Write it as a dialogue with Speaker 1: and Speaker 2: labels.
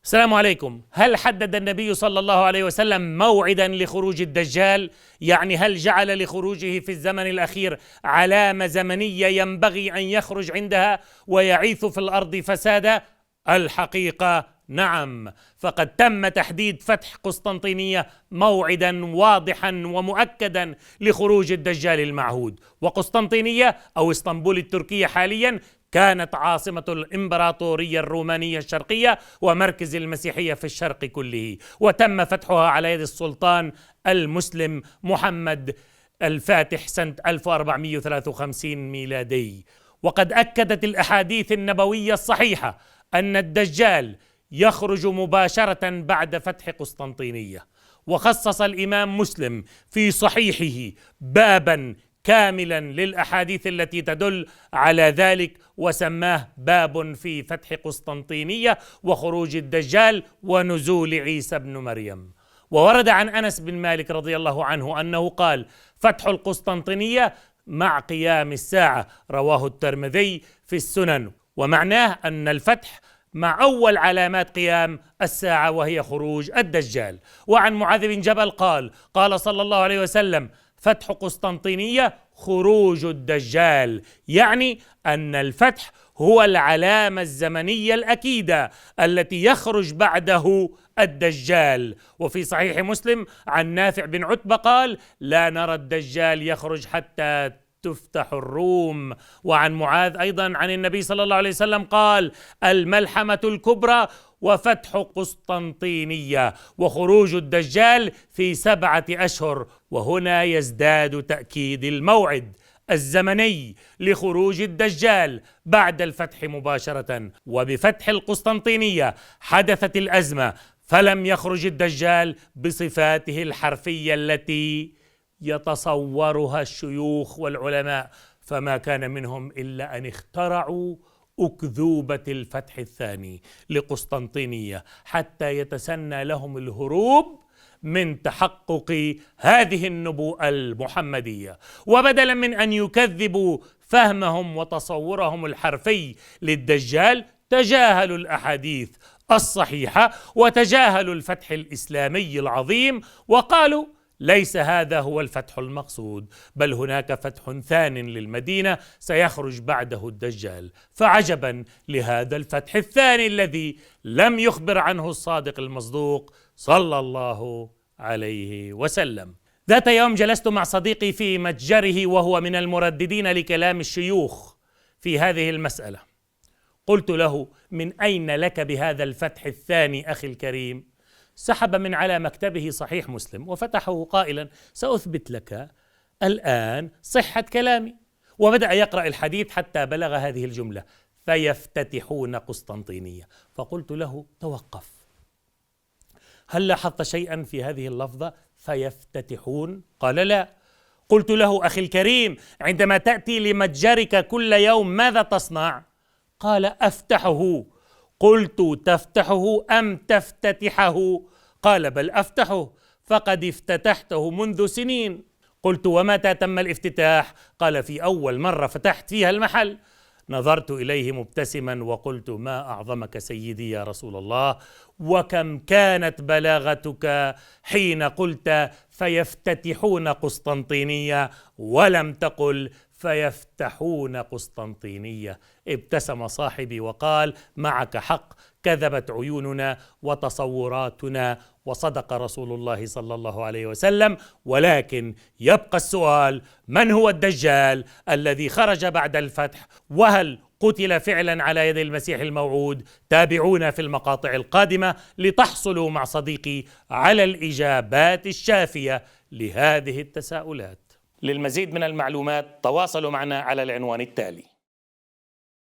Speaker 1: السلام عليكم. هل حدد النبي صلى الله عليه وسلم موعدا لخروج الدجال؟ يعني هل جعل لخروجه في الزمن الأخير علامة زمنية ينبغي أن يخرج عندها ويعيث في الأرض فسادا؟ الحقيقة نعم، فقد تم تحديد فتح قسطنطينية موعدا واضحا ومؤكدا لخروج الدجال المعهود. وقسطنطينية أو اسطنبول التركية حاليا كانت عاصمة الإمبراطورية الرومانية الشرقية ومركز المسيحية في الشرق كله، وتم فتحها على يد السلطان المسلم محمد الفاتح سنة 1453 ميلادي. وقد أكدت الأحاديث النبوية الصحيحة أن الدجال يخرج مباشرة بعد فتح قسطنطينية، وخصص الإمام مسلم في صحيحه بابا كاملا للأحاديث التي تدل على ذلك، وسماه باب في فتح قسطنطينية وخروج الدجال ونزول عيسى بن مريم. وورد عن أنس بن مالك رضي الله عنه أنه قال: فتح القسطنطينية مع قيام الساعة، رواه الترمذي في السنن، ومعناه أن الفتح مع أول علامات قيام الساعة وهي خروج الدجال. وعن معاذ بن جبل قال صلى الله عليه وسلم: فتح قسطنطينية خروج الدجال، يعني أن الفتح هو العلامة الزمنية الأكيدة التي يخرج بعده الدجال. وفي صحيح مسلم عن نافع بن عتبة قال: لا نرى الدجال يخرج حتى تفتح الروم. وعن معاذ أيضا عن النبي صلى الله عليه وسلم قال: الملحمة الكبرى وفتح قسطنطينية وخروج الدجال في 7 أشهر. وهنا يزداد تأكيد الموعد الزمني لخروج الدجال بعد الفتح مباشرة. وبفتح القسطنطينية حدثت الأزمة، فلم يخرج الدجال بصفاته الحرفية التي يتصورها الشيوخ والعلماء، فما كان منهم إلا أن اخترعوا أكذوبة الفتح الثاني لقسطنطينية حتى يتسنى لهم الهروب من تحقق هذه النبوءة المحمدية. وبدلا من أن يكذبوا فهمهم وتصورهم الحرفي للدجال، تجاهلوا الأحاديث الصحيحة وتجاهلوا الفتح الإسلامي العظيم، وقالوا: ليس هذا هو الفتح المقصود، بل هناك فتح ثان للمدينة سيخرج بعده الدجال. فعجبا لهذا الفتح الثاني الذي لم يخبر عنه الصادق المصدوق صلى الله عليه وسلم. ذات يوم جلست مع صديقي في متجره وهو من المرددين لكلام الشيوخ في هذه المسألة. قلت له: من أين لك بهذا الفتح الثاني أخي الكريم؟ سحب من على مكتبه صحيح مسلم وفتحه قائلا: سأثبت لك الآن صحة كلامي. وبدأ يقرأ الحديث حتى بلغ هذه الجملة: فيفتتحون قسطنطينية. فقلت له: توقف، هل لاحظت شيئا في هذه اللفظة فيفتتحون؟ قال: لا. قلت له: أخي الكريم، عندما تأتي لمتجرك كل يوم ماذا تصنع؟ قال: أفتحه. قلت: تفتحه أم تفتتحه؟ قال: بل أفتحه، فقد افتتحته منذ سنين. قلت: ومتى تم الافتتاح؟ قال: في أول مرة فتحت فيها المحل. نظرت إليه مبتسما وقلت: ما أعظمك سيدي يا رسول الله، وكم كانت بلاغتك حين قلت فيفتتحون قسطنطينية ولم تقل فيفتحون قسطنطينية. ابتسم صاحبي وقال: معك حق، كذبت عيوننا وتصوراتنا وصدق رسول الله صلى الله عليه وسلم. ولكن يبقى السؤال: من هو الدجال الذي خرج بعد الفتح؟ وهل قتل فعلا على يد المسيح الموعود؟ تابعونا في المقاطع القادمة لتحصلوا مع صديقي على الإجابات الشافية لهذه التساؤلات. للمزيد من المعلومات تواصلوا معنا على العنوان التالي.